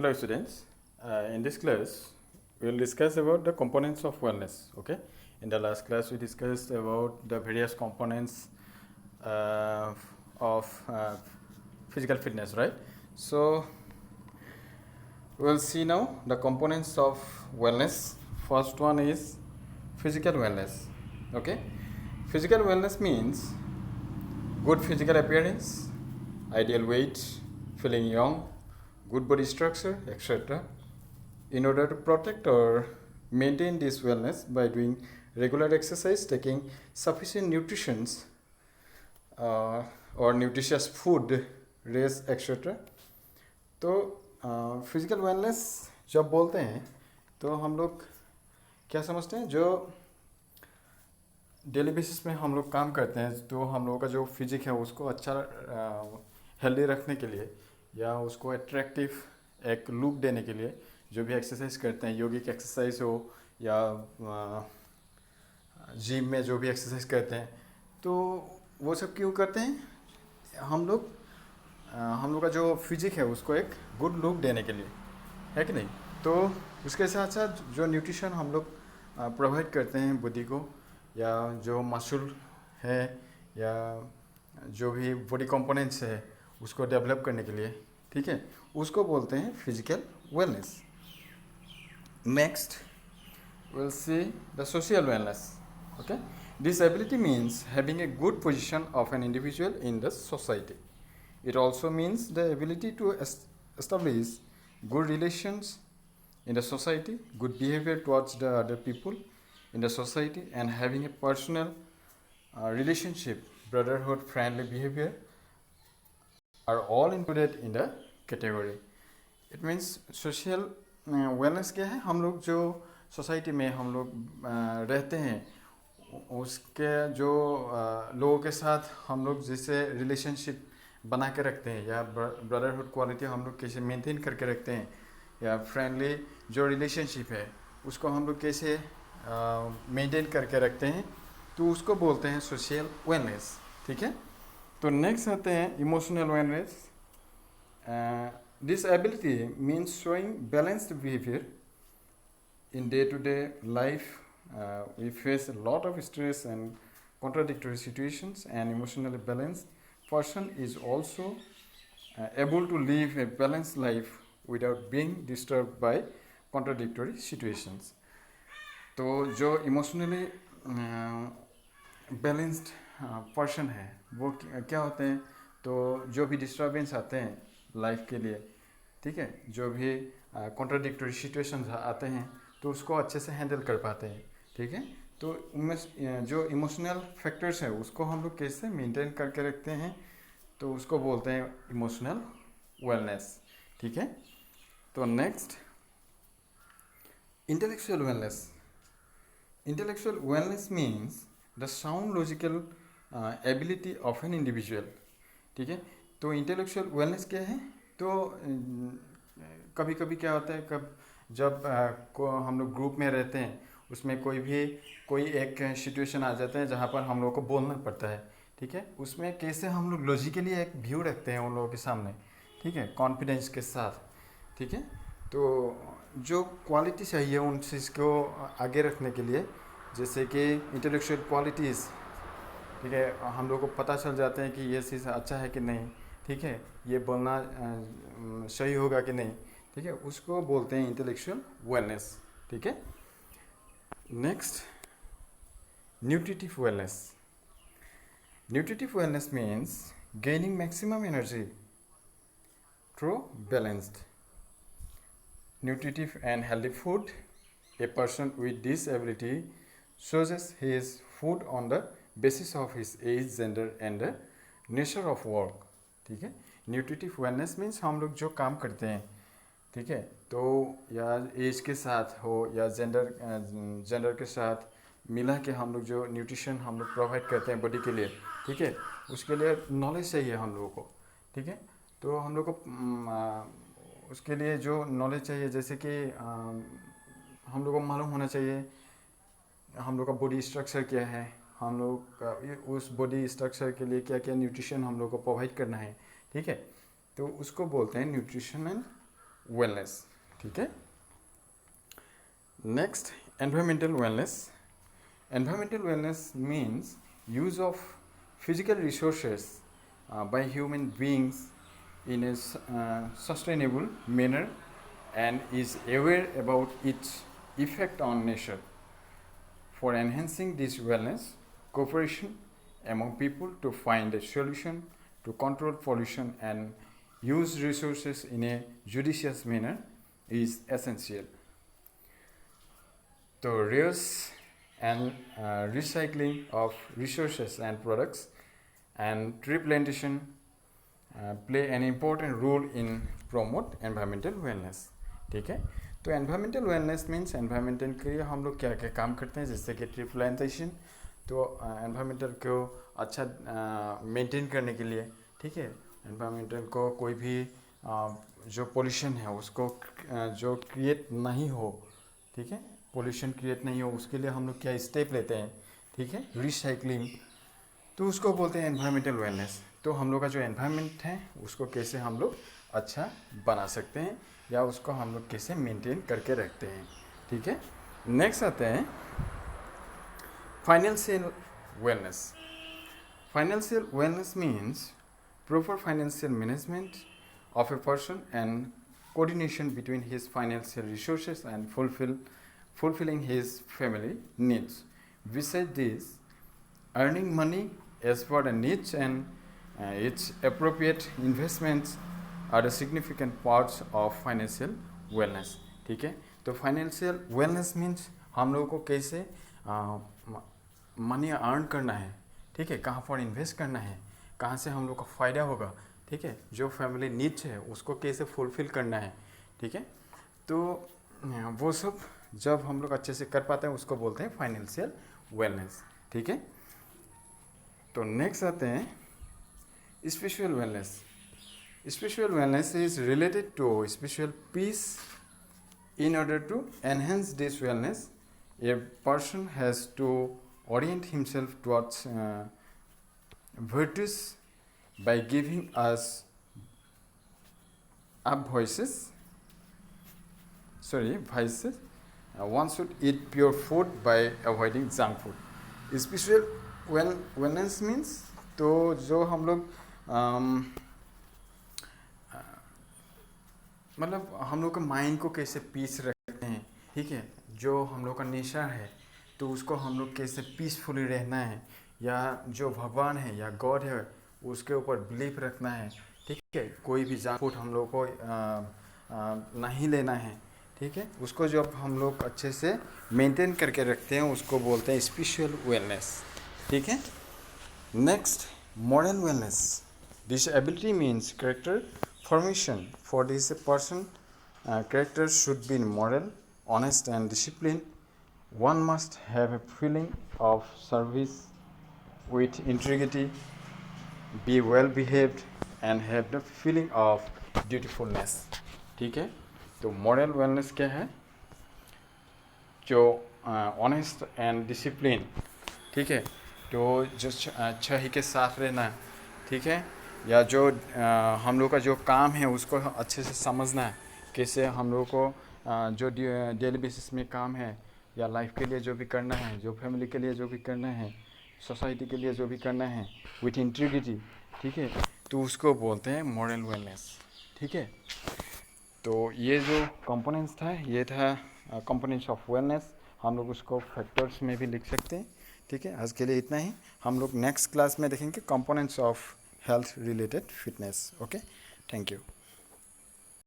Hello students, in this class we will discuss about the components of wellness. Okay, in the last class we discussed about the various components of physical fitness, right? So we will see now the components of wellness. First one is physical wellness. Okay, physical wellness means good physical appearance, ideal weight, feeling young, good body structure, etc. In order to protect or maintain this wellness by doing regular exercise, taking sufficient nutrition or nutritious food, rest, etc. तो physical wellness जब बोलते हैं तो हम लोग क्या समझते हैं, जो डेली बेसिस में हम लोग काम करते हैं तो हम लोगों का जो फिजिक है उसको अच्छा हेल्दी रखने के लिए या उसको अट्रैक्टिव एक लुक देने के लिए जो भी एक्सरसाइज करते हैं, योगिक एक्सरसाइज हो या जिम में जो भी एक्सरसाइज करते हैं, तो वो सब क्यों करते हैं? हम लोग का जो फिजिक है उसको एक गुड लुक देने के लिए, है कि नहीं? तो उसके साथ साथ जो न्यूट्रिशन हम लोग प्रोवाइड करते हैं बॉडी को, या जो मसल है या जो भी बॉडी कंपोनेंट्स है उसको डेवलप करने के लिए, ठीक है, उसको बोलते हैं physical wellness. Next we'll see the social wellness. Okay, this ability means having a good position of an individual in the society. It also means the ability to establish good relations in the society, good behavior towards the other people in the society, and having a personal relationship, brotherhood, friendly behavior are all included in the category. It means social wellness क्या है? हम लोग जो society में हम लोग रहते हैं उसके जो लोगों के साथ हम लोग जैसे रिलेशनशिप बना के रखते हैं, या ब्रदरहुड क्वालिटी हम लोग कैसे मेंटेन करके रखते हैं, या फ्रेंडली जो रिलेशनशिप है उसको हम लोग कैसे मेंटेन करके रखते हैं, तो उसको बोलते हैं सोशल वेलनेस. ठीक है, तो नेक्स्ट आते हैं emotional wellness. This ability means showing balanced behaviour in day-to-day life. We face a lot of stress and contradictory situations. An emotionally balanced person is also able to live a balanced life without being disturbed by contradictory situations. तो जो emotionally balanced person है वो क्या होते हैं? तो जो भी डिस्टर्बेंस आते हैं लाइफ के लिए, ठीक है, जो भी कॉन्ट्राडिक्टरी सिचुएशंस आते हैं तो उसको अच्छे से हैंडल कर पाते हैं. ठीक है, तो उनमें जो इमोशनल फैक्टर्स हैं उसको हम लोग कैसे मेंटेन करके रखते हैं, तो उसको बोलते हैं इमोशनल वेलनेस. ठीक है, तो next intellectual wellness. Intellectual wellness means the sound logical ability of an individual. ठीक है, तो इंटेलेक्चुअल वेलनेस क्या है? तो कभी कभी क्या होता है, जब हम लोग ग्रुप में रहते हैं उसमें कोई एक सिचुएशन आ जाता है जहाँ पर हम लोगों को बोलना पड़ता है. ठीक है, उसमें कैसे हम लोग लॉजिकली एक व्यू रखते हैं उन लोगों के सामने, ठीक है, कॉन्फिडेंस के साथ. ठीक है, तो जो क्वालिटी चाहिए उन चीज़ को आगे रखने के लिए, जैसे कि इंटेलेक्चुअल क्वालिटीज़, ठीक है, हम लोग को पता चल जाते हैं कि ये चीज़ अच्छा है कि नहीं, ठीक है, ये बोलना सही होगा कि नहीं, ठीक है, उसको बोलते हैं इंटेलेक्चुअल वेलनेस. ठीक है, next nutritive wellness. Nutritive wellness means gaining maximum energy through balanced nutritive and healthy food. A person with this ability chooses his food on the basis of his age, gender and the nature of work. ठीक है, nutritive wellness means हम लोग जो काम करते हैं, ठीक है, तो या एज के साथ हो या जेंडर के साथ मिला के हम लोग जो न्यूट्रिशन हम लोग प्रोवाइड करते हैं बॉडी के लिए, ठीक है, उसके लिए नॉलेज चाहिए हम लोगों को. ठीक है, तो हम लोग को उसके लिए जो नॉलेज चाहिए, जैसे कि हम लोग को मालूम होना चाहिए हम लोग का बॉडी स्ट्रक्चर क्या है, हम लोग का उस बॉडी स्ट्रक्चर के लिए क्या क्या न्यूट्रिशन हम लोग को प्रोवाइड करना है. ठीक है, तो उसको बोलते हैं न्यूट्रिशनल वेलनेस, ठीक है। Next, environmental wellness. Environmental wellness means use of physical resources by human beings in a sustainable manner and is aware about its effect on nature. For enhancing this wellness, cooperation among people to find a solution to control pollution and use resources in a judicious manner is essential. The reuse and recycling of resources and products and tree plantation play an important role in promote environmental wellness, ठीक है। तो environmental wellness means environmental के लिए हम लोग क्या क्या काम करते हैं, जैसे कि ट्री प्लांटेशन, तो environmental को अच्छा मेंटेन करने के लिए, ठीक है। environmental को कोई भी जो पोल्यूशन है उसको जो क्रिएट नहीं हो, ठीक है, पोल्यूशन क्रिएट नहीं हो, उसके लिए हम लोग क्या स्टेप लेते हैं, ठीक है, रिसाइकलिंग, तो उसको बोलते हैं एनवायरमेंटल वेलनेस। तो हम लोग का जो एनवायरनमेंट है उसको कैसे हम लोग अच्छा बना सकते हैं या उसको हम लोग कैसे मेंटेन करके रखते हैं, ठीक है। नेक्स्ट आते हैं financial wellness. Financial wellness means proper financial management of a person and coordination between his financial resources and fulfilling his family needs. Besides this, earning money as per the needs and its appropriate investments are the significant parts of financial wellness, ठीक है। तो financial wellness means हम लोगों को कैसे money earn करना है, ठीक है, कहाँ पर इन्वेस्ट करना है, कहाँ से हम लोग को फ़ायदा होगा, ठीक है, जो फैमिली नीड्स है उसको कैसे फुलफिल करना है, ठीक है। तो वो सब जब हम लोग अच्छे से कर पाते हैं उसको बोलते हैं फाइनेंशियल वेलनेस, ठीक है। तो नेक्स्ट आते हैं spiritual wellness. Spiritual wellness is related to spiritual peace. In order to enhance this wellness, a person has to orient himself towards virtues by giving us up vices. One should eat pure food by avoiding junk food. Spiritual wellness means तो जो हम लोग मतलब हम लोग का mind को कैसे पीस रखते हैं, ठीक है, जो हम लोग का नेचर है तो उसको हम लोग कैसे पीसफुली रहना है, या जो भगवान है या गॉड है उसके ऊपर बिलीफ रखना है, ठीक है, कोई भी जंक फूड हम लोग को नहीं लेना है, ठीक है, उसको जब हम लोग अच्छे से मेंटेन करके रखते हैं उसको बोलते हैं स्पिरिचुअल वेलनेस, ठीक है। Next, moral wellness. This ability means character formation. For this person character should be moral, honest and discipline. One must have a feeling of service with integrity, be well behaved and have the feeling of dutifulness, ठीक है। तो moral wellness क्या है, जो honest and discipline, ठीक है, तो जो अच्छाई के साथ रहना, ठीक है, या जो हम लोग का जो काम है उसको अच्छे से समझना है, कैसे हम लोग को जो डेली बेसिस में काम है या लाइफ के लिए जो भी करना है, जो फैमिली के लिए जो भी करना है, सोसाइटी के लिए जो भी करना है विथ इंटीग्रिटी, ठीक है, तो उसको बोलते हैं मॉरल वेलनेस, ठीक है। तो ये जो कंपोनेंट्स था ये था कंपोनेंट्स ऑफ वेलनेस। हम लोग उसको फैक्टर्स में भी लिख सकते हैं, ठीक है। आज के लिए इतना ही, हम लोग नेक्स्ट क्लास में देखेंगे components of health related fitness. Okay, thank you.